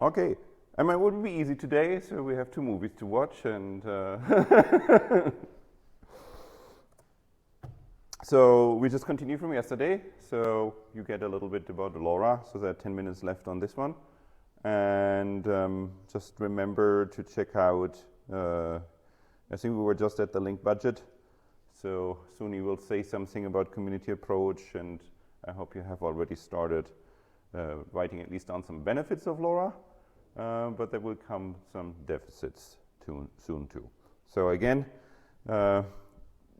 Okay, I mean, it wouldn't be easy today, so we have 2 movies to watch, and so we just continue from yesterday. So you get a little bit about Lora. So there are 10 minutes left on this one, and just remember to check out. I think we were just at the link budget, so Suni will say something about community approach, and I hope you have already started writing at least down some benefits of Lora. But there will come some deficits soon too. So again,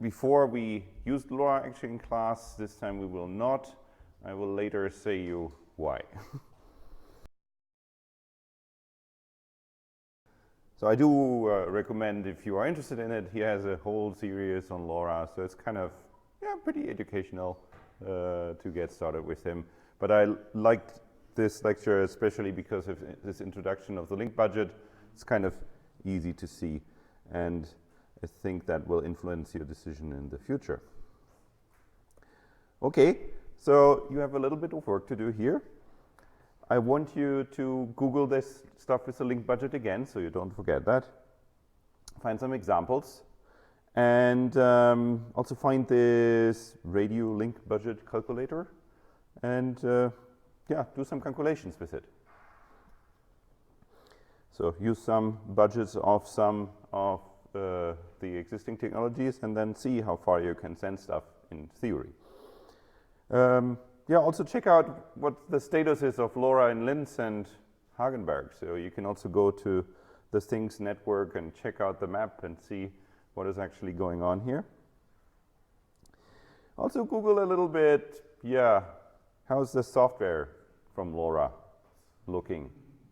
before we used Lora actually in class, this time we will not. I will later say you why. So I do recommend, if you are interested in it, he has a whole series on Lora, so it's kind of pretty educational to get started with him. But I liked this lecture especially because of this introduction of the link budget. It's kind of easy to see, and I think that will influence your decision in the future. Okay, so you have a little bit of work to do here. I want you to Google this stuff with the link budget again, so you don't forget that. Find some examples, and also find this radio link budget calculator, and do some calculations with it. So use some budgets of some of the existing technologies, and then see how far you can send stuff in theory. Also check out what the status is of Lora in Linz and Hagenberg. So you can also go to the Things network and check out the map and see what is actually going on here. Also Google a little bit, how's the software from Lora looking?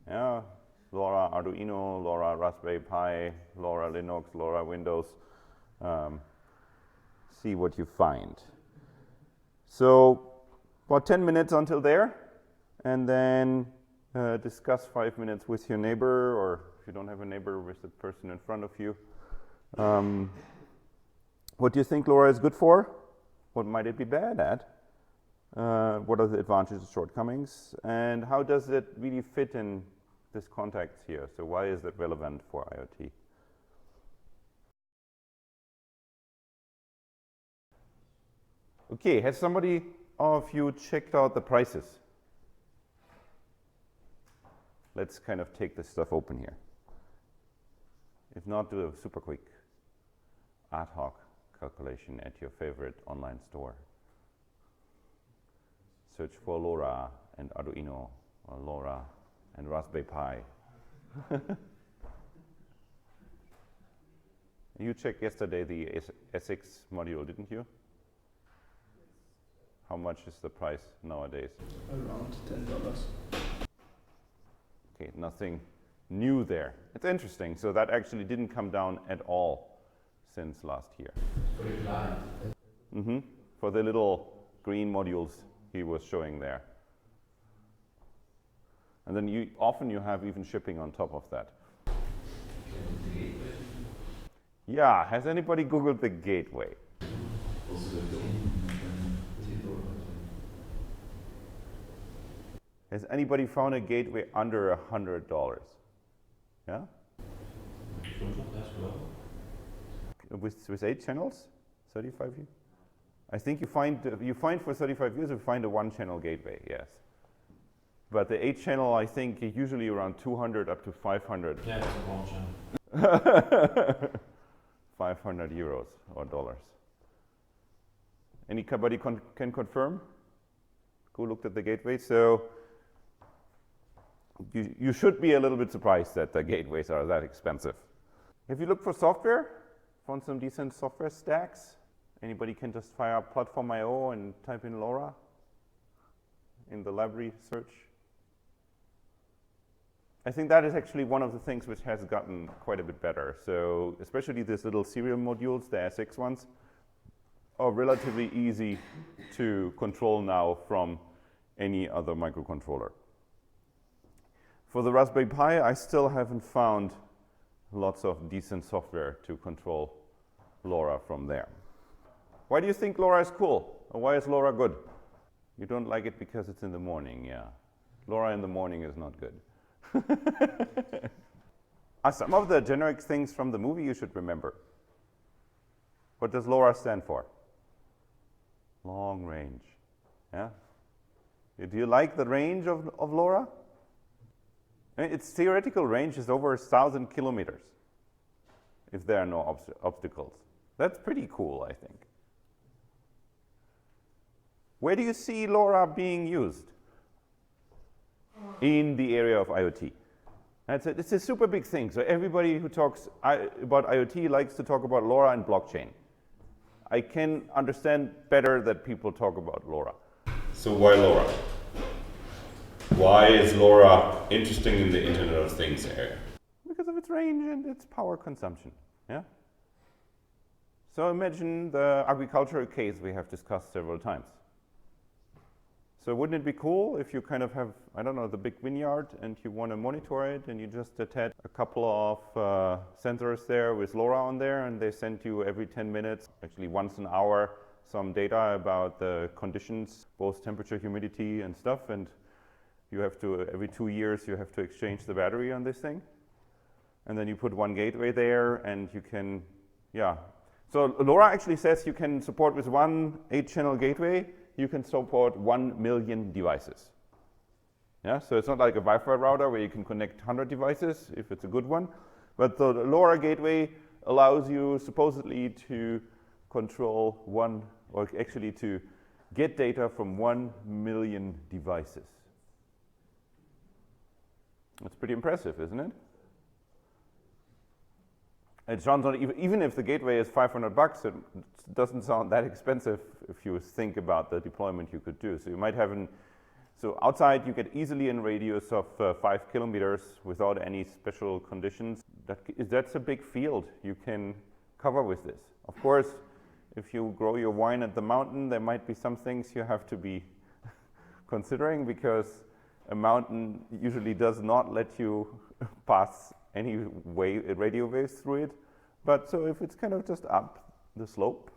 Lora Arduino, Lora Raspberry Pi, Lora Linux, Lora Windows. See what you find. So about 10 minutes until there, and then discuss 5 minutes with your neighbor, or if you don't have a neighbor, with the person in front of you. What do you think Lora is good for? What might it be bad at? What are the advantages and shortcomings? And how does it really fit in this context here? So why is it relevant for IoT? Okay, has somebody of you checked out the prices? Let's kind of take this stuff open here. If not, do a super quick ad hoc calculation at your favorite online store. Search for Lora and Arduino, or Lora and Raspberry Pi. You checked yesterday the SX module, didn't you? How much is the price nowadays? Around $10. Okay, nothing new there. It's interesting. So that actually didn't come down at all since last year. For the little green modules he was showing there. And then often you have even shipping on top of that. Yeah, has anybody Googled the gateway? Has anybody found a gateway under $100? Yeah? With 8 channels? 35 views? I think you find for 35 views, you find a 1-channel gateway, yes. But the 8-channel, I think, usually around 200 up to 500. Yeah, it's a 1 channel. 500 euros or dollars. Anybody can confirm? Who looked at the gateway? So you should be a little bit surprised that the gateways are that expensive. If you look for software, found some decent software stacks. Anybody can just fire up platform.io and type in Lora in the library search. I think that is actually one of the things which has gotten quite a bit better. So especially these little serial modules, the SX ones, are relatively easy to control now from any other microcontroller. For the Raspberry Pi, I still haven't found lots of decent software to control Lora from there. Why do you think Lora is cool? Or why is Lora good? You don't like it because it's in the morning, yeah. Lora in the morning is not good. Are some of the generic things from the movie you should remember? What does LoRa stand for? Long range. Yeah? Do you like the range of LoRa? I mean, its theoretical range is over 1,000 kilometers if there are no obstacles. That's pretty cool, I think. Where do you see LoRa being used? In the area of IoT. It's a super big thing. So everybody who talks about IoT likes to talk about LoRa and blockchain. I can understand better that people talk about LoRa. So why LoRa? Why is LoRa interesting in the Internet of Things area? Because of its range and its power consumption. Yeah. So imagine the agricultural case we have discussed several times. So wouldn't it be cool if you kind of have, I don't know, the big vineyard and you want to monitor it and you just attach a couple of sensors there with LoRa on there and they send you every 10 minutes, actually once an hour, some data about the conditions, both temperature, humidity and stuff, and you have to, every 2 years you have to exchange the battery on this thing. And then you put one gateway there and you can, yeah. So LoRa actually says you can support with one 8-channel gateway, you can support 1 million devices. Yeah, so it's not like a Wi-Fi router where you can connect 100 devices if it's a good one. But the LoRa gateway allows you supposedly to control one, or actually to get data from 1 million devices. That's pretty impressive, isn't it? It sounds not even if the gateway is $500, it doesn't sound that expensive if you think about the deployment you could do. So you might have so outside you get easily in radius of 5 kilometers without any special conditions. That's a big field you can cover with this. Of course, if you grow your wine at the mountain, there might be some things you have to be considering because a mountain usually does not let you pass any radio waves through it. But so if it's kind of just up the slope,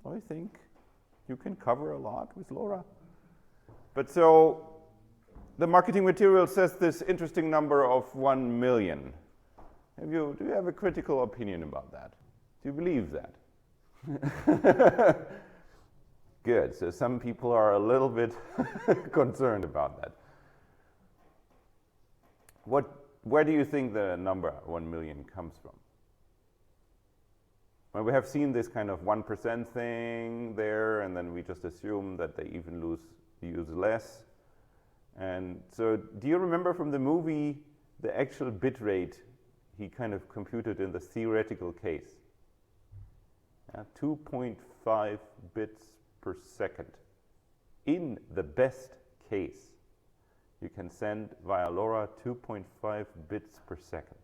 I think you can cover a lot with LoRa. But so the marketing material says this interesting number of 1 million. Do you have a critical opinion about that? Do you believe that? Good, so some people are a little bit concerned about that. Where do you think the number 1 million comes from? Well, we have seen this kind of 1% thing there, and then we just assume that they even use less. And so do you remember from the movie the actual bit rate he kind of computed in the theoretical case? 2.5 bits per second. In the best case, you can send via LoRa 2.5 bits per second.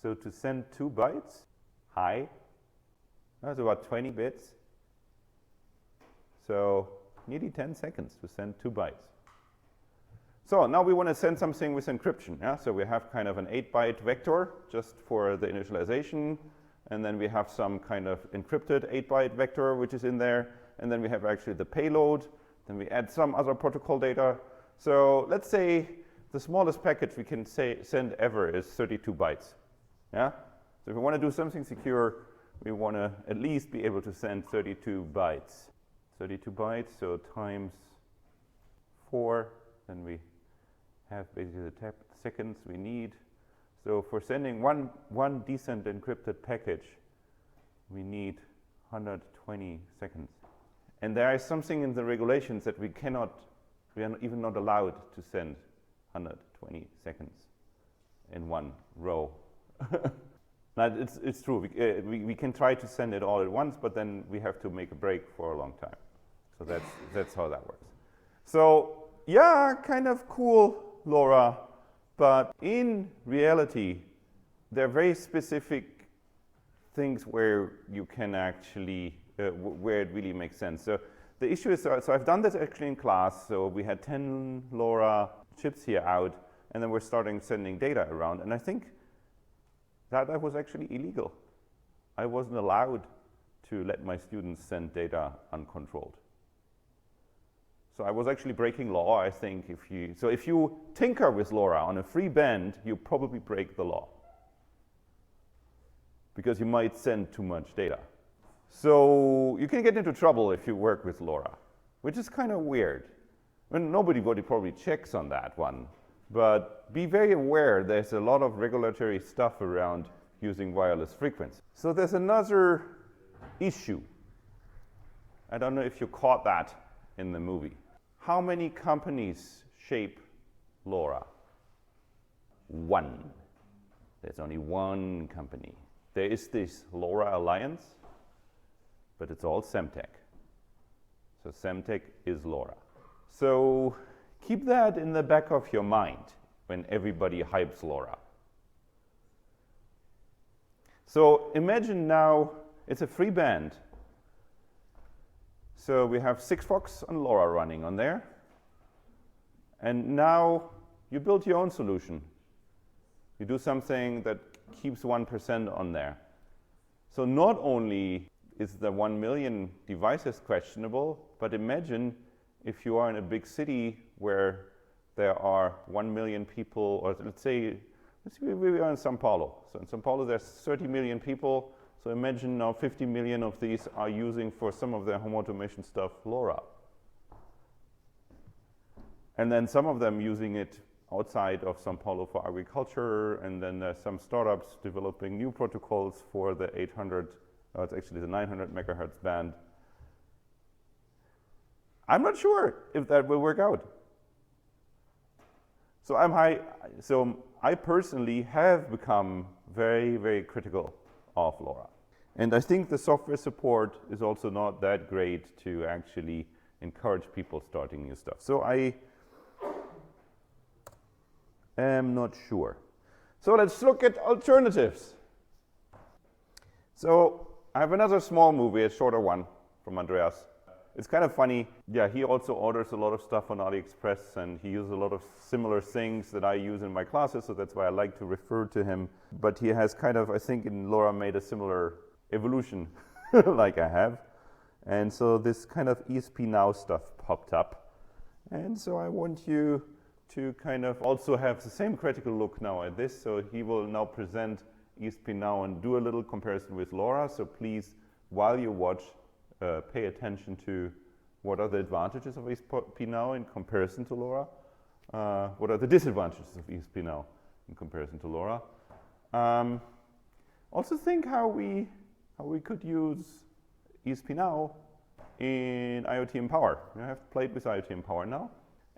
So to send 2 bytes, high, that's about 20 bits. So nearly 10 seconds to send 2 bytes. So now we want to send something with encryption. Yeah? So we have kind of an 8-byte vector just for the initialization. And then we have some kind of encrypted 8-byte vector which is in there. And then we have actually the payload. Then we add some other protocol data. So let's say the smallest package we can send ever is 32 bytes. Yeah? So if we want to do something secure, we want to at least be able to send 32 bytes. 32 bytes, so times 4, then we have basically the seconds we need. So for sending one decent encrypted package, we need 120 seconds. And there is something in the regulations that we are even not allowed to send 120 seconds in one row. Now, it's true. We can try to send it all at once, but then we have to make a break for a long time. So that's how that works. So yeah, kind of cool, LoRa, but in reality, there are very specific things where you can actually, where it really makes sense. So the issue is, so I've done this actually in class. So we had 10 LoRa chips here out, and then we're starting sending data around. And I think that was actually illegal. I wasn't allowed to let my students send data uncontrolled. So I was actually breaking law, I think. If you tinker with LoRa on a free band, you probably break the law, because you might send too much data. So you can get into trouble if you work with LoRa, which is kind of weird. Nobody probably checks on that one, but be very aware there's a lot of regulatory stuff around using wireless frequency. So there's another issue. I don't know if you caught that in the movie. How many companies shape LoRa? One. There's only one company. There is this LoRa Alliance, but it's all Semtech. So Semtech is LoRa. So keep that in the back of your mind when everybody hypes LoRa. So imagine now it's a free band. So we have Sigfox and LoRa running on there. And now you build your own solution. You do something that keeps 1% on there. So not only is the 1 million devices questionable, but imagine if you are in a big city where there are 1 million people, or let's say we are in Sao Paulo. So in Sao Paulo there's 30 million people. So imagine now 50 million of these are using for some of their home automation stuff LoRa. And then some of them using it outside of Sao Paulo for agriculture, and then there's some startups developing new protocols for the 800, it's actually the 900 megahertz band. I'm not sure if that will work out. So I personally have become very, very critical of LoRa. And I think the software support is also not that great to actually encourage people starting new stuff. So I am not sure. So let's look at alternatives. So I have another small movie, a shorter one from Andreas. It's kind of funny. Yeah, he also orders a lot of stuff on AliExpress, and he uses a lot of similar things that I use in my classes, so that's why I like to refer to him. But he has kind of, I think, in LoRa made a similar evolution like I have. And so this kind of ESP-Now stuff popped up. And so I want you to kind of also have the same critical look now at this. So he will now present ESP-Now and do a little comparison with LoRa. So please, while you watch, pay attention to what are the advantages of ESP-Now in comparison to LoRa. What are the disadvantages of ESP-Now in comparison to LoRa. Also think how we could use ESP-Now in iotempower. I have played with iotempower now.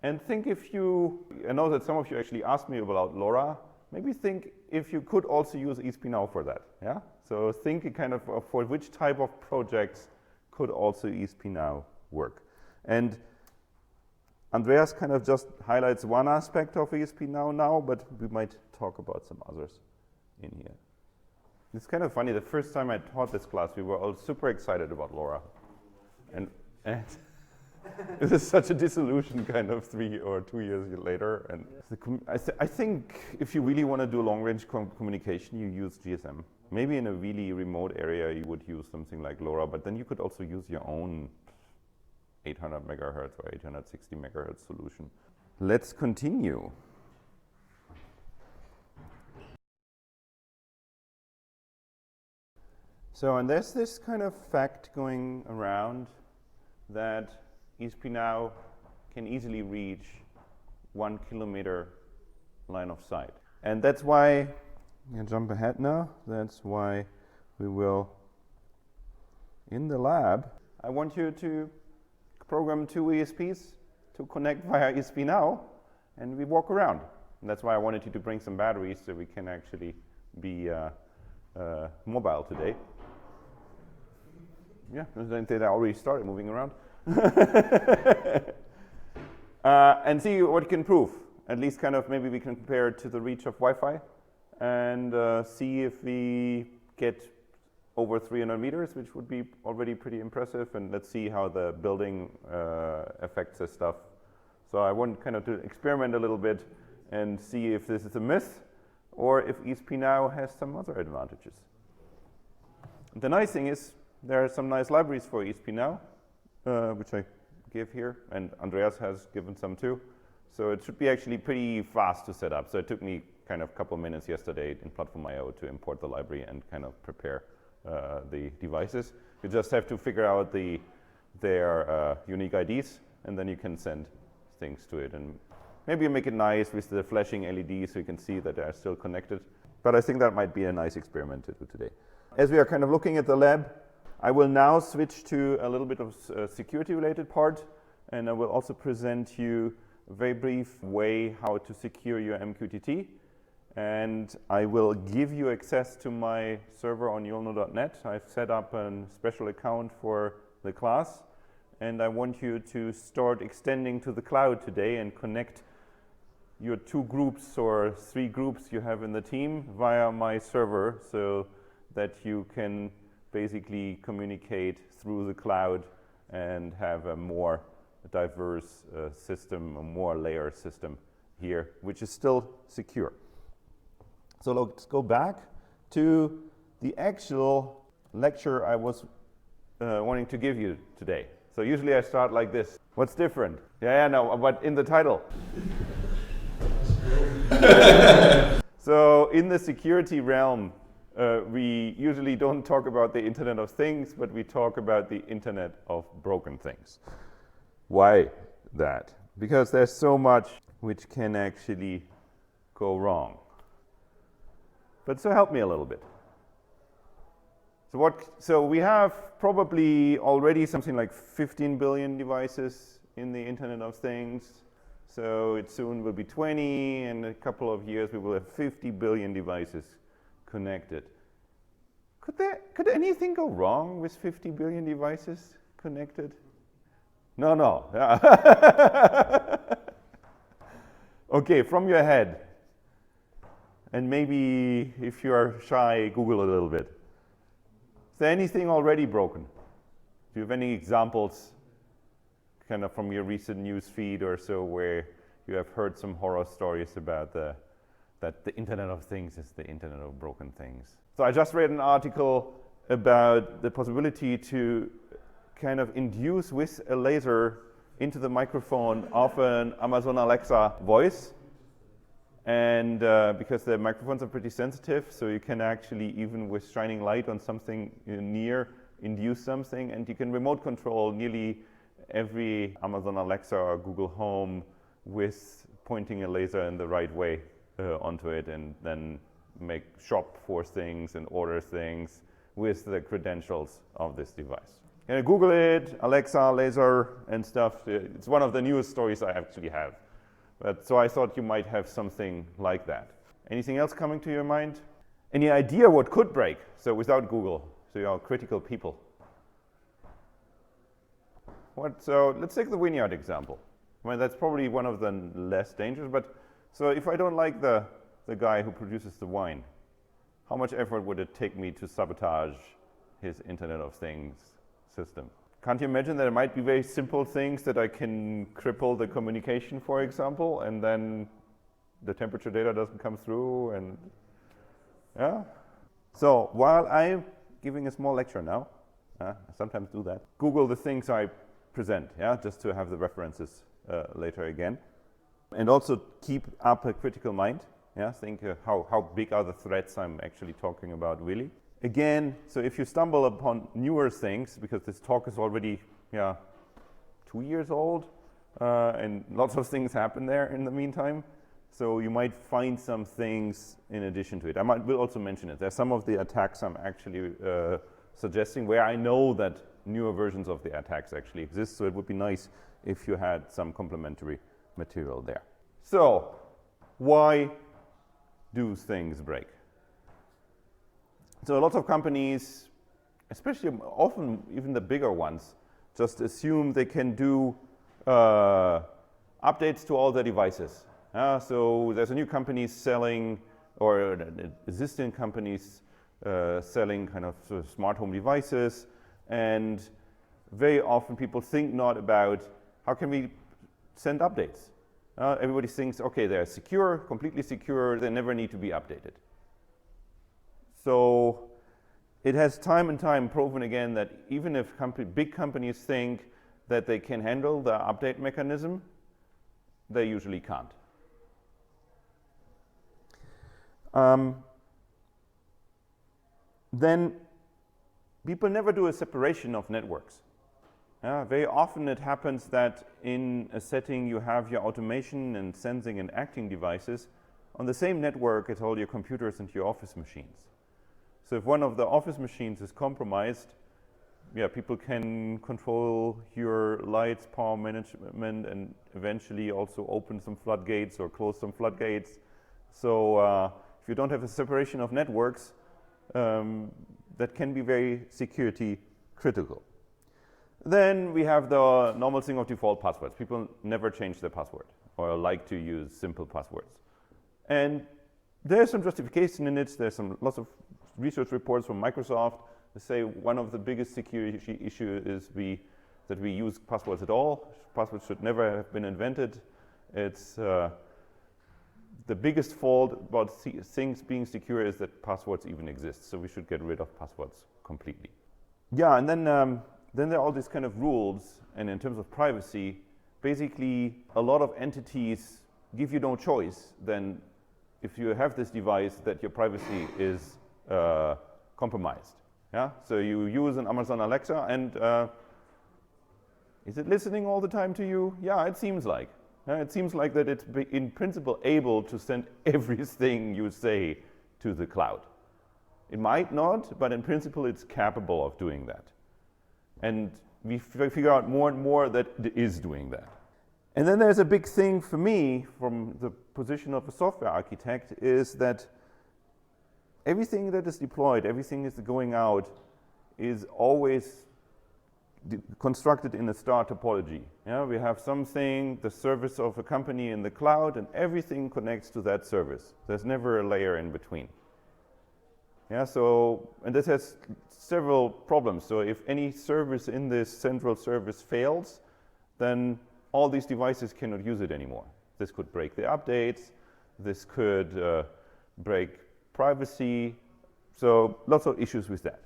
And think I know that some of you actually asked me about LoRa. Maybe think if you could also use ESP-Now for that. Yeah. So think kind of for which type of projects could also ESP-Now work. And Andreas kind of just highlights one aspect of ESP-Now now, but we might talk about some others in here. It's kind of funny, the first time I taught this class, we were all super excited about LoRa. And this is such a disillusion kind of 3 or 2 years later. And I think if you really want to do long-range communication, you use GSM. Maybe in a really remote area, you would use something like LoRa, but then you could also use your own 800 megahertz or 860 megahertz solution. Let's continue. So, and there's this kind of fact going around that ESP-Now can easily reach 1 kilometer line of sight. And that's why, I'm going to jump ahead now, that's why we will, in the lab, I want you to program 2 ESPs to connect via ESP-Now, and we walk around. And that's why I wanted you to bring some batteries so we can actually be mobile today. Yeah, they already started moving around. And see what it can prove. At least kind of maybe we can compare it to the reach of Wi-Fi and see if we get over 300 meters, which would be already pretty impressive. And let's see how the building affects this stuff. So I want kind of to experiment a little bit and see if this is a myth or if ESP-Now has some other advantages. The nice thing is there are some nice libraries for ESP-Now, which I give here, and Andreas has given some too. So it should be actually pretty fast to set up. So it took me kind of a couple of minutes yesterday in Platform.io to import the library and kind of prepare the devices. You just have to figure out their unique IDs, and then you can send things to it. And maybe you make it nice with the flashing LED so you can see that they're still connected. But I think that might be a nice experiment to do today. As we are kind of looking at the lab, I will now switch to a little bit of security-related part, and I will also present you a very brief way how to secure your MQTT. And I will give you access to my server on ulno.net. I've set up a special account for the class, and I want you to start extending to the cloud today and connect your 2 groups or 3 groups you have in the team via my server so that you can basically communicate through the cloud and have a more diverse system, a more layer system here, which is still secure. So let's go back to the actual lecture I was wanting to give you today. So usually I start like this. What's different? Yeah, no, but in the title. So in the security realm, we usually don't talk about the Internet of Things, but we talk about the Internet of broken things. Why that? Because there's so much which can actually go wrong. But so help me a little bit. So we have probably already something like 15 billion devices in the Internet of Things. So it soon will be 20, and in a couple of years we will have 50 billion devices connected. Could anything go wrong with 50 billion devices connected? No. Okay, from your head. And maybe if you are shy, Google a little bit. Is there anything already broken? Do you have any examples kind of from your recent news feed or so where you have heard some horror stories about that the Internet of Things is the Internet of broken things? So I just read an article about the possibility to kind of induce with a laser into the microphone of an Amazon Alexa voice. And because the microphones are pretty sensitive, so you can actually, even with shining light on something near, induce something, and you can remote control nearly every Amazon Alexa or Google Home with pointing a laser in the right way onto it, and then shop for things and order things with the credentials of this device. And Google it, Alexa, laser, and stuff. It's one of the newest stories I actually have. So I thought you might have something like that. Anything else coming to your mind? Any idea what could break? So without Google, so you are critical people. So let's take the vineyard example. I mean, that's probably one of the less dangerous, but so if I don't like the guy who produces the wine, how much effort would it take me to sabotage his Internet of Things system? Can't you imagine that there might be very simple things that I can cripple the communication, for example, and then the temperature data doesn't come through, and yeah? So while I'm giving a small lecture now, I sometimes do that, Google the things I present, just to have the references later again. And also keep up a critical mind, think how big are the threats I'm actually talking about really. Again, so if you stumble upon newer things, because this talk is already 2 years old, and lots of things happen there in the meantime, so you might find some things in addition to it. Will also mention it. There's some of the attacks I'm actually suggesting where I know that newer versions of the attacks actually exist, so it would be nice if you had some complementary material there. So, why do things break? So lots of companies, especially often even the bigger ones, just assume they can do updates to all their devices. So there's a new company selling, or existing companies selling kind of smart home devices, and very often people think not about how can we send updates. Everybody thinks, okay, they're secure, completely secure, they never need to be updated. So it has time and time proven again that even if big companies think that they can handle the update mechanism, they usually can't. Then people never do a separation of networks. Very often it happens that in a setting you have your automation and sensing and acting devices. On the same network, it's all your computers and your office machines. So if one of the office machines is compromised, people can control your lights, power management, and eventually also open some floodgates or close some floodgates. So if you don't have a separation of networks, that can be very security critical. Then we have the normal thing of default passwords. People never change their password or like to use simple passwords. And there's some justification in it. There's lots of research reports from Microsoft that say one of the biggest security issues is that we use passwords at all. Passwords should never have been invented. It's the biggest fault about things being secure is that passwords even exist. So we should get rid of passwords completely. Yeah, and then there are all these kind of rules. And in terms of privacy, basically a lot of entities give you no choice than if you have this device that your privacy is compromised. Yeah? So you use an Amazon Alexa and is it listening all the time to you? Yeah, it seems like. It seems like that it's in principle able to send everything you say to the cloud. It might not, but in principle it's capable of doing that. And we figure out more and more that it is doing that. And then there's a big thing for me from the position of a software architect is that everything that is deployed, everything that's going out is always constructed in a star topology. Yeah, we have something, the service of a company in the cloud, and everything connects to that service. There's never a layer in between. Yeah, so, and this has several problems. So if any service in this central service fails, then all these devices cannot use it anymore. This could break the updates. This could break privacy. So lots of issues with that.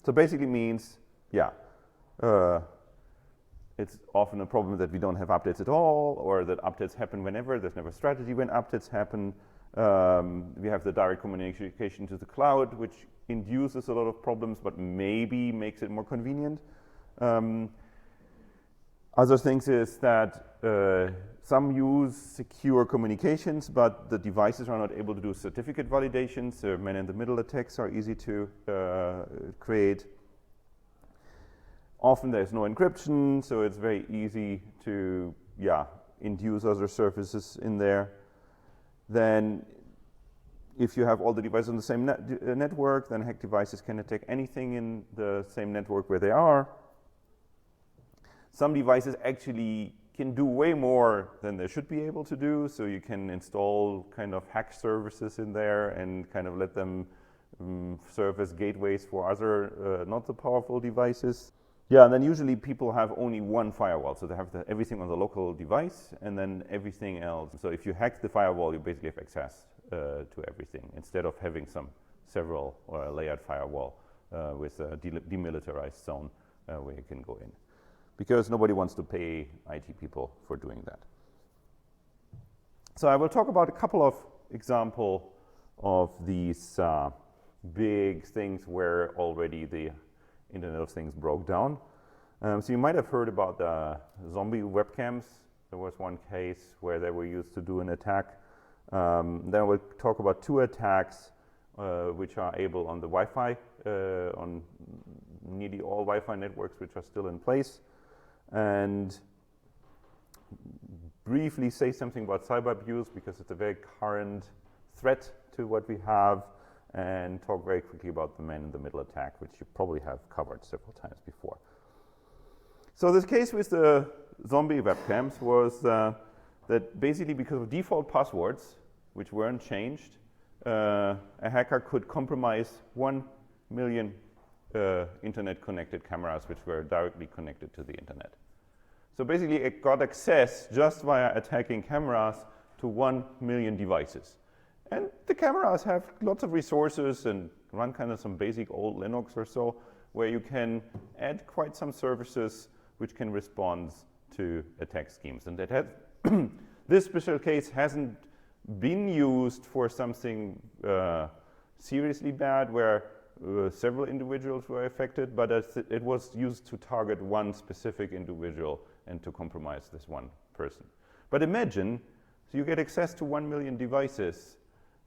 So basically means, it's often a problem that we don't have updates at all, or that updates happen whenever. There's never strategy when updates happen. We have the direct communication to the cloud, which induces a lot of problems, but maybe makes it more convenient. Other things is that some use secure communications, but the devices are not able to do certificate validation, so man-in-the-middle attacks are easy to create. Often there's no encryption, so it's very easy to induce other services in there. Then if you have all the devices on the same network, then hacked devices can attack anything in the same network where they are. Some devices actually can do way more than they should be able to do, so you can install kind of hack services in there and kind of let them serve as gateways for other not so powerful devices. Yeah, and then usually people have only one firewall, so they have everything on the local device and then everything else. So if you hack the firewall, you basically have access to everything instead of having several layered firewall with a demilitarized zone where you can go in. Because nobody wants to pay IT people for doing that. So I will talk about a couple of examples of these big things where already the Internet of Things broke down. So you might have heard about the zombie webcams. There was one case where they were used to do an attack. Then we'll talk about two attacks which are able on the Wi-Fi, on nearly all Wi-Fi networks which are still in place. And briefly say something about cyber abuse because it's a very current threat to what we have, and talk very quickly about the man-in-the-middle attack, which you probably have covered several times before. So this case with the zombie webcams was that basically because of default passwords, which weren't changed, a hacker could compromise 1 million internet-connected cameras which were directly connected to the internet. So basically it got access just via attacking cameras to 1 million devices. And the cameras have lots of resources and run kind of some basic old Linux or so, where you can add quite some services which can respond to attack schemes. And that has this special case hasn't been used for something seriously bad where several individuals were affected, but it was used to target one specific individual and to compromise this one person. But imagine, so you get access to 1 million devices,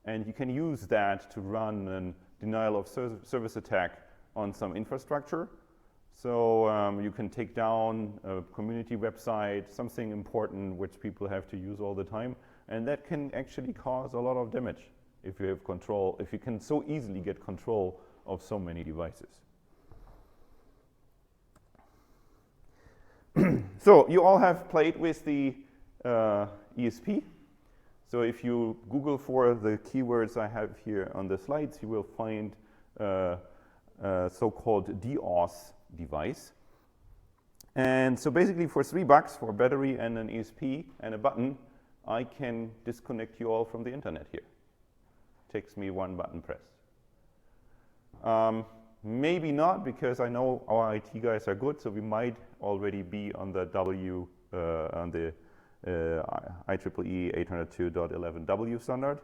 and you can use that to run a denial of service attack on some infrastructure. So you can take down a community website, something important which people have to use all the time, and that can actually cause a lot of damage if you have control, if you can so easily get control of so many devices. So you all have played with the ESP. So if you Google for the keywords I have here on the slides, you will find so-called Deauth device. And so basically for $3 for a battery and an ESP and a button, I can disconnect you all from the internet here. Takes me one button press. Maybe not, because I know our IT guys are good, so we might already be on the IEEE 802.11w standard.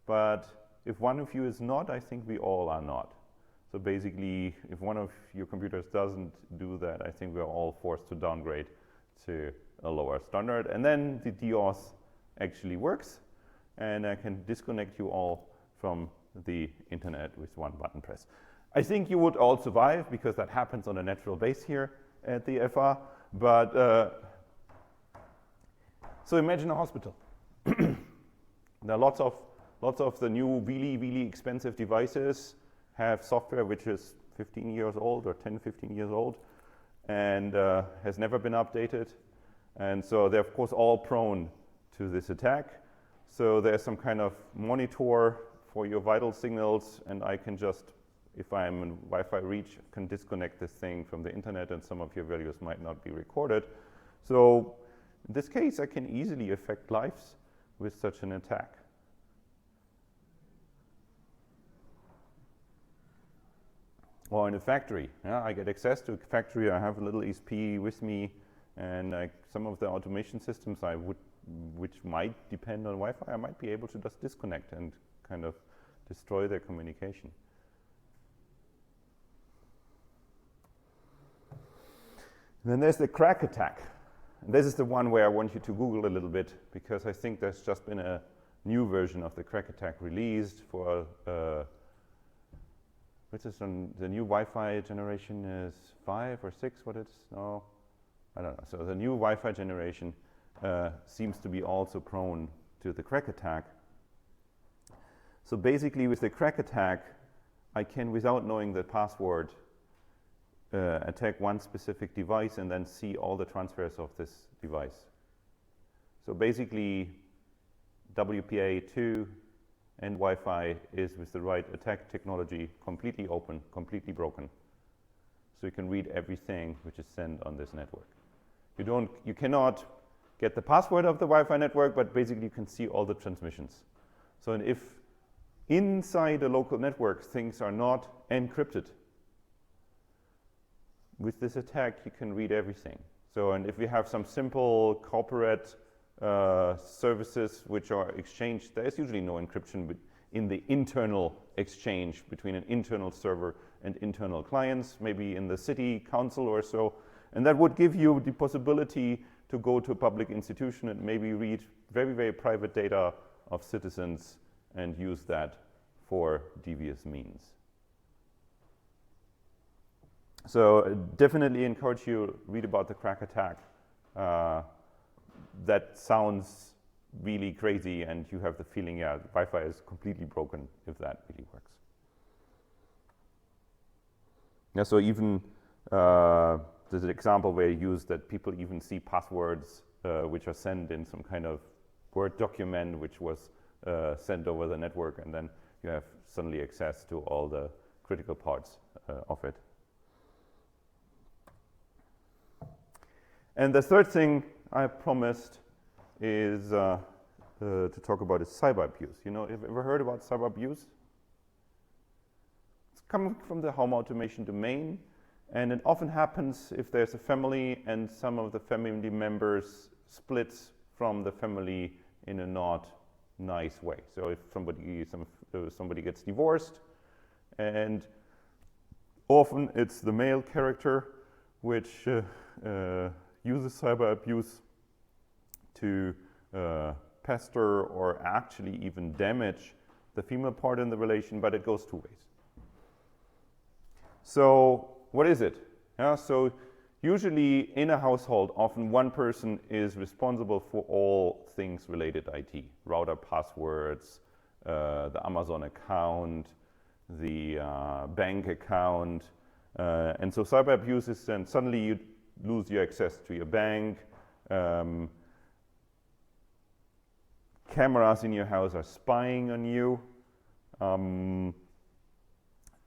But if one of you is not, I think we all are not. So basically, if one of your computers doesn't do that, I think we're all forced to downgrade to a lower standard. And then the Deauth actually works, and I can disconnect you all from the internet with one button press. I think you would all survive, because that happens on a natural base here at the FR. But so imagine a hospital. There are lots of the new really expensive devices have software which is 15 years old or 10, 15 years old and has never been updated. And so they're of course all prone to this attack. So there's some kind of monitor for your vital signals, and I can just, if I'm in Wi-Fi reach, can disconnect this thing from the internet, and some of your values might not be recorded. So in this case, I can easily affect lives with such an attack. Or in a factory, I get access to a factory, I have a little ESP with me, and some of the automation systems which might depend on Wi-Fi, I might be able to just disconnect and kind of destroy their communication. And then there's the Krack Attack. And this is the one where I want you to Google a little bit, because I think there's just been a new version of the Krack Attack released for which is on the new Wi-Fi generation is 5 or 6, what it's, no, I don't know. So the new Wi-Fi generation seems to be also prone to the Krack Attack. So basically with the Krack Attack, I can, without knowing the password, attack one specific device and then see all the transfers of this device. So basically, WPA2 and Wi-Fi is, with the right attack technology, completely open, completely broken. So you can read everything which is sent on this network. You cannot get the password of the Wi-Fi network, but basically you can see all the transmissions. So if inside a local network things are not encrypted, with this attack you can read everything. So, and if we have some simple corporate services which are exchanged, there is usually no encryption in the internal exchange between an internal server and internal clients, maybe in the city council or so. And that would give you the possibility to go to a public institution and maybe read very private data of citizens and use that for devious means. So definitely encourage you to read about the Krack Attack. That sounds really crazy, and you have the feeling, yeah, Wi-Fi is completely broken if that really works. Yeah, so even there's an example where you use that people even see passwords which are sent in some kind of Word document which was sent over the network, and then you have suddenly access to all the critical parts of it. And the third thing I promised is to talk about is cyber abuse. You know, have you ever heard about cyber abuse? It's coming from the home automation domain, and it often happens if there's a family and some of the family members splits from the family in a not nice way. So if somebody gets divorced, and often it's the male character which uses cyber abuse to pester or actually even damage the female part in the relation, but it goes two ways. So what is it? Yeah, so usually in a household, often one person is responsible for all things related to IT. Router passwords, the Amazon account, the bank account. And so cyber abuse is then suddenly you lose your access to your bank. Cameras in your house are spying on you.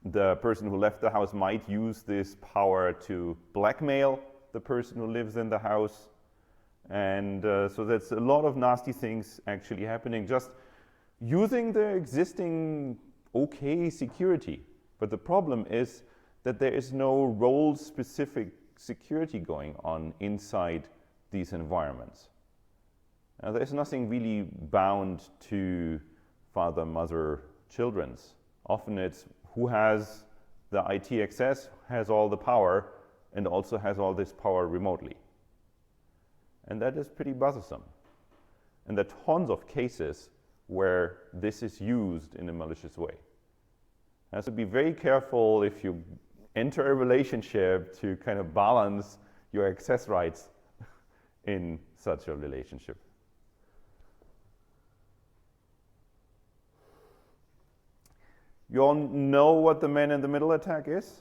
The person who left the house might use this power to blackmail the person who lives in the house. And so that's a lot of nasty things actually happening just using the existing okay security. But the problem is that there is no role-specific security going on inside these environments. Now, there's nothing really bound to father, mother, children's. Often it's who has the IT access, has all the power, and also has all this power remotely. And that is pretty bothersome. And there are tons of cases where this is used in a malicious way. So be very careful if you enter a relationship to kind of balance your access rights in such a relationship. You all know what the man-in-the-middle attack is?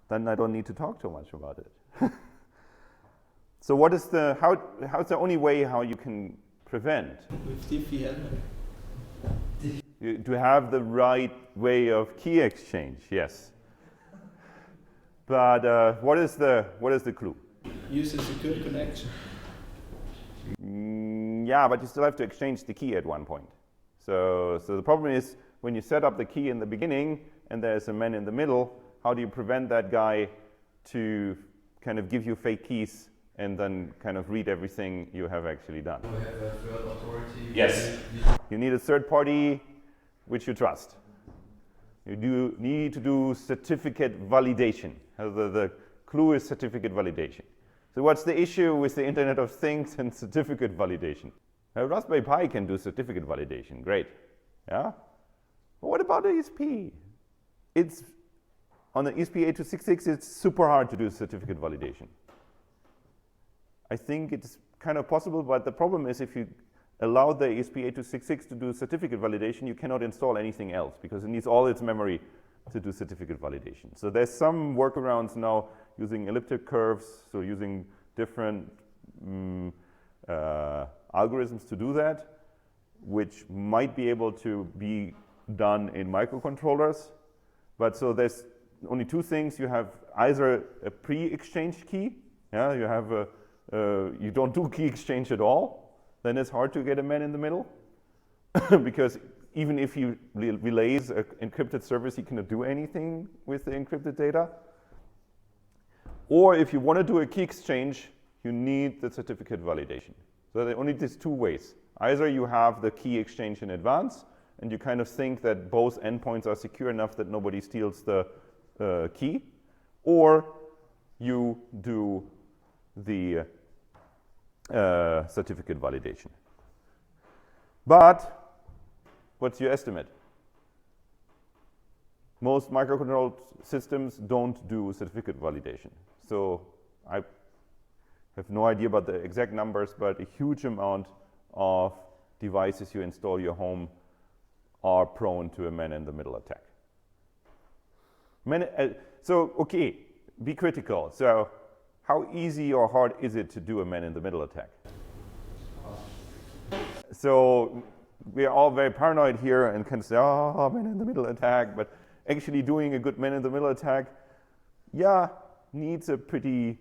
Then I don't need to talk too much about it. So what is how's the only way how you can prevent? With Diffie Hellman. To have the right way of key exchange, yes. But what is the clue? Use a secure connection. Yeah, but you still have to exchange the key at one point. So the problem is when you set up the key in the beginning and there's a man in the middle, how do you prevent that guy to kind of give you fake keys and then kind of read everything you have actually done? Do we have a third authority? Yes. You need a third party which you trust. You need to do certificate validation. The clue is certificate validation. So what's the issue with the Internet of Things and certificate validation? A Raspberry Pi can do certificate validation, great. Yeah? But what about the ESP? It's on the ESP8266, it's super hard to do certificate validation. I think it's kind of possible, but the problem is if you allow the ESP8266 to do certificate validation, you cannot install anything else because it needs all its memory to do certificate validation. So there's some workarounds now using elliptic curves, so using different algorithms to do that, which might be able to be done in microcontrollers. But so there's only two things. You have either a pre-exchange key, yeah, you have you don't do key exchange at all, then it's hard to get a man in the middle because even if he relays an encrypted service, he cannot do anything with the encrypted data. Or if you want to do a key exchange, you need the certificate validation. So there are only these two ways. Either you have the key exchange in advance, and you kind of think that both endpoints are secure enough that nobody steals the key, or you do the certificate validation. But what's your estimate? Most microcontrolled systems don't do certificate validation. So I have no idea about the exact numbers, but a huge amount of devices you install in your home are prone to a man-in-the-middle attack. So, okay, be critical. So how easy or hard is it to do a man-in-the-middle attack? So we are all very paranoid here and can say, oh, man-in-the-middle attack, but actually doing a good man-in-the-middle attack, yeah, needs a pretty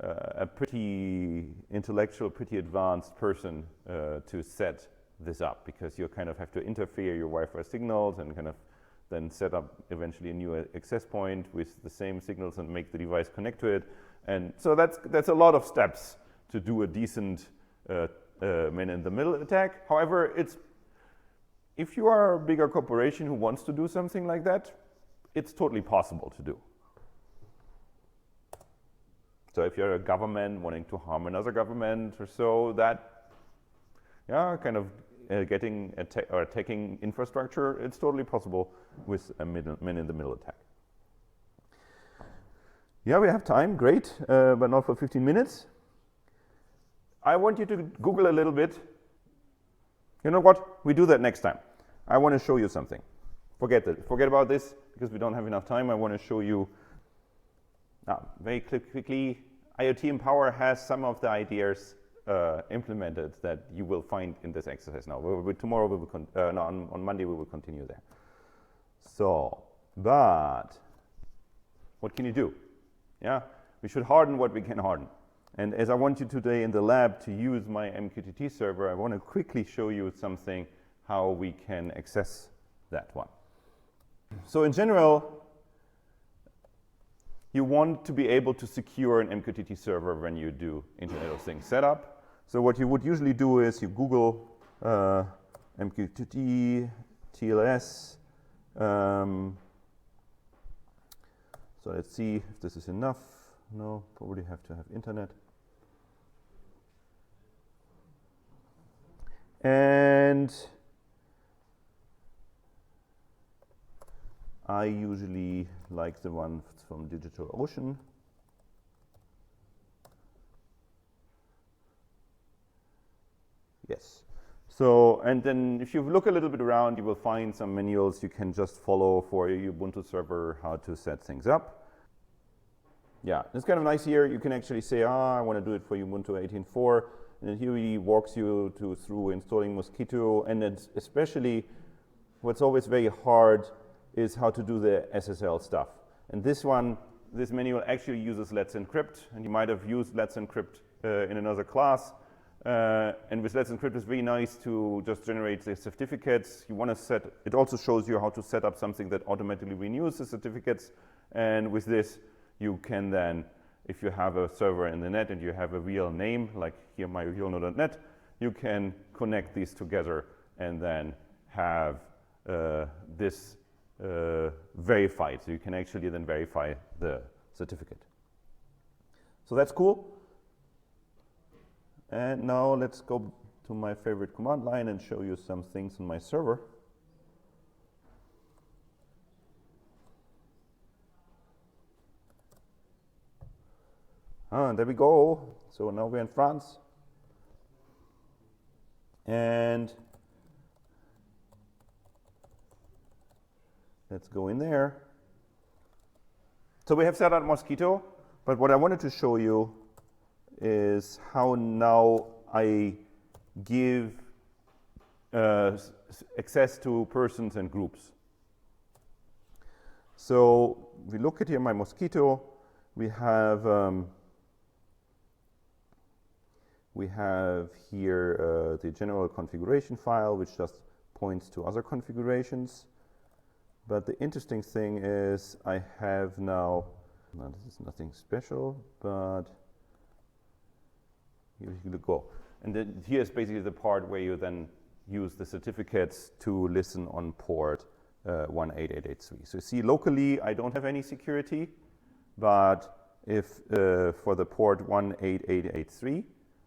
a pretty intellectual, pretty advanced person to set this up, because you kind of have to interfere your Wi-Fi signals and kind of then set up eventually a new access point with the same signals and make the device connect to it. And so that's a lot of steps to do a decent man-in-the-middle attack. However, if you are a bigger corporation who wants to do something like that, it's totally possible to do. So if you're a government wanting to harm another government or so, that, yeah, kind of attacking infrastructure, it's totally possible with a man-in-the-middle attack. Yeah, we have time, great, but not for 15 minutes. I want you to Google a little bit. You know what? We do that next time. I want to show you something. Forget about this, because we don't have enough time. I want to show you very quickly. iotempower has some of the ideas implemented that you will find in this exercise now. Tomorrow we will on Monday we will continue there. So, but what can you do? Yeah, we should harden what we can harden. And as I want you today in the lab to use my MQTT server, I want to quickly show you something how we can access that one. So in general, you want to be able to secure an MQTT server when you do Internet of Things setup. So what you would usually do is you Google MQTT, TLS. So let's see if this is enough. No, probably have to have internet. And I usually like the one from DigitalOcean. Yes. So, and then if you look a little bit around, you will find some manuals you can just follow for your Ubuntu server, how to set things up. Yeah, it's kind of nice here. You can actually say, I want to do it for Ubuntu 18.4. And then here he walks you through installing Mosquito. And it's especially what's always very hard is how to do the SSL stuff. And this manual actually uses Let's Encrypt. And you might have used Let's Encrypt in another class. And with Let's Encrypt, it's very nice to just generate the certificates. You want to set, it also shows you how to set up something that automatically renews the certificates. And with this, you can then, if you have a server in the net and you have a real name, like here my ulno.net, you can connect these together and then have this verified. So you can actually then verify the certificate. So that's cool. And now let's go to my favorite command line and show you some things on my server. There we go. So now we're in France. And let's go in there. So we have set up Mosquito, but what I wanted to show you is how now I give access to persons and groups. So we look at here my Mosquito. We have here the general configuration file, which just points to other configurations. But the interesting thing is I have now this is nothing special, but here you go. And then here's basically the part where you then use the certificates to listen on port 18883. So you see, locally, I don't have any security, but if for the port 18883,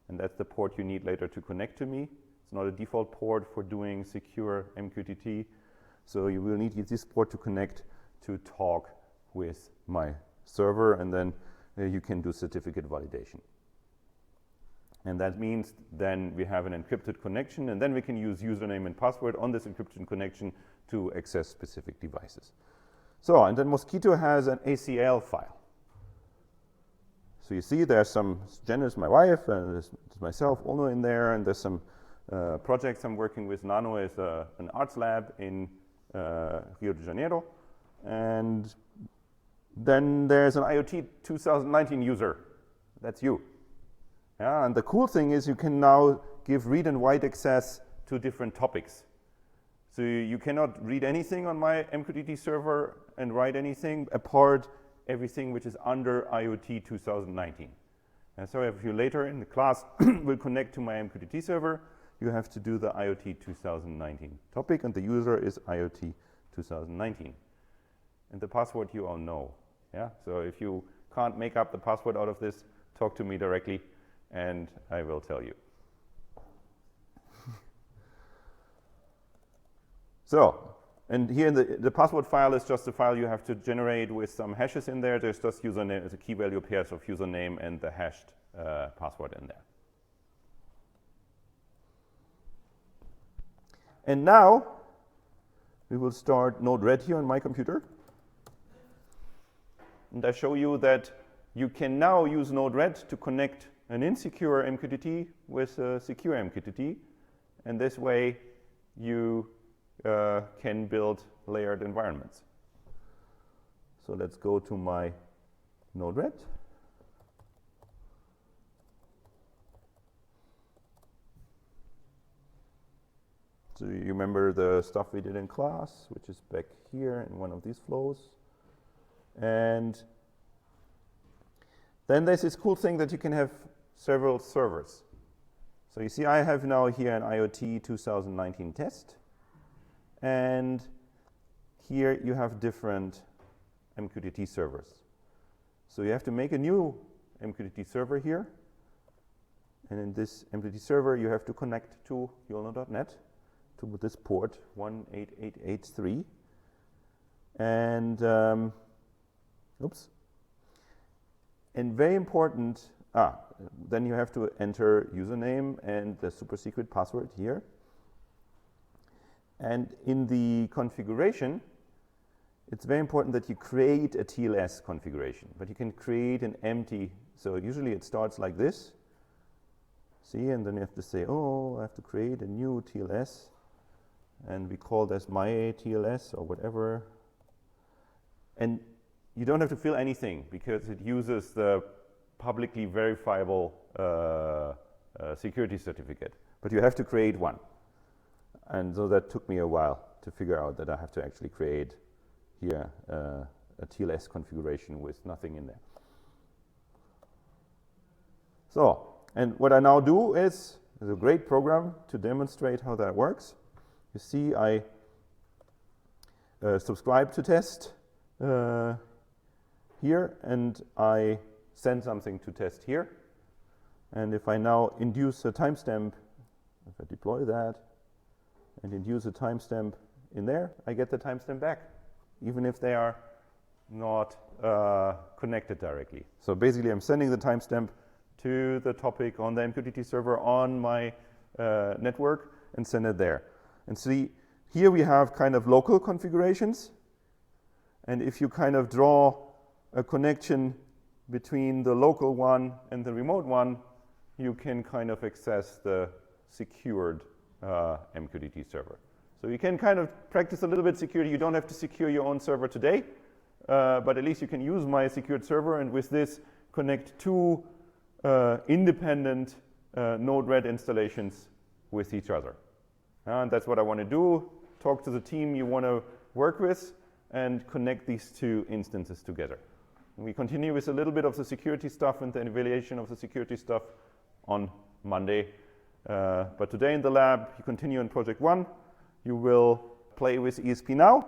and that's the port you need later to connect to me. It's not a default port for doing secure MQTT. So you will need this port to connect to talk with my server, and then you can do certificate validation. And that means then we have an encrypted connection, and then we can use username and password on this encrypted connection to access specific devices. So, and then Mosquito has an ACL file. So you see there's some, Jen is my wife, and there's myself, Ulno, in there, and there's some projects I'm working with. Nano is an arts lab in Rio de Janeiro. And then there's an IoT 2019 user That's you. Yeah, and the cool thing is you can now give read and write access to different topics. So you cannot read anything on my MQTT server and write anything apart everything which is under IoT 2019. And so if you later in the class will connect to my MQTT server, you have to do the IoT 2019 topic, and the user is IoT 2019. And the password you all know. Yeah? So if you can't make up the password out of this, talk to me directly, and I will tell you. So, and here the password file is just a file you have to generate with some hashes in there. There's just username, it's a key value pairs of username and the hashed password in there. And now we will start Node-RED here on my computer. And I show you that you can now use Node-RED to connect an insecure MQTT with a secure MQTT. And this way you can build layered environments. So let's go to my Node-RED. So you remember the stuff we did in class, which is back here in one of these flows. And then there's this cool thing that you can have several servers. So you see I have now here an IoT 2019 test. And here you have different MQTT servers. So you have to make a new MQTT server here. And in this MQTT server, you have to connect to ulno.net to this port 18883. And, oops. And very important, then you have to enter username and the super secret password here. And in the configuration, it's very important that you create a TLS configuration, but you can create an empty, so usually it starts like this. See, and then you have to say, oh, I have to create a new TLS, and we call this my TLS or whatever. And you don't have to fill anything because it uses the publicly verifiable security certificate, but you have to create one. And so that took me a while to figure out that I have to actually create here a TLS configuration with nothing in there. So, and what I now do is a great program to demonstrate how that works. You see I subscribe to test here, and I send something to test here. And if I now induce a timestamp, if I deploy that, and induce a timestamp in there, I get the timestamp back, even if they are not connected directly. So basically, I'm sending the timestamp to the topic on the MQTT server on my network and send it there. And see, here we have kind of local configurations. And if you kind of draw a connection between the local one and the remote one, you can kind of access the secured MQTT server. So you can kind of practice a little bit security. You don't have to secure your own server today, but at least you can use my secured server, and with this connect two independent Node-RED installations with each other. And that's what I want to do. Talk to the team you want to work with and connect these two instances together. And we continue with a little bit of the security stuff and the evaluation of the security stuff on Monday. But today in the lab, you continue on project 1. You will play with ESP-Now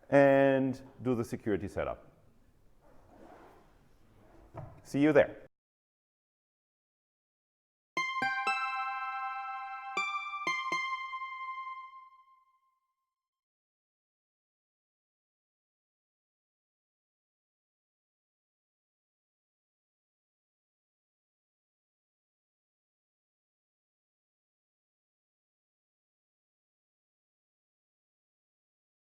and do the security setup. See you there.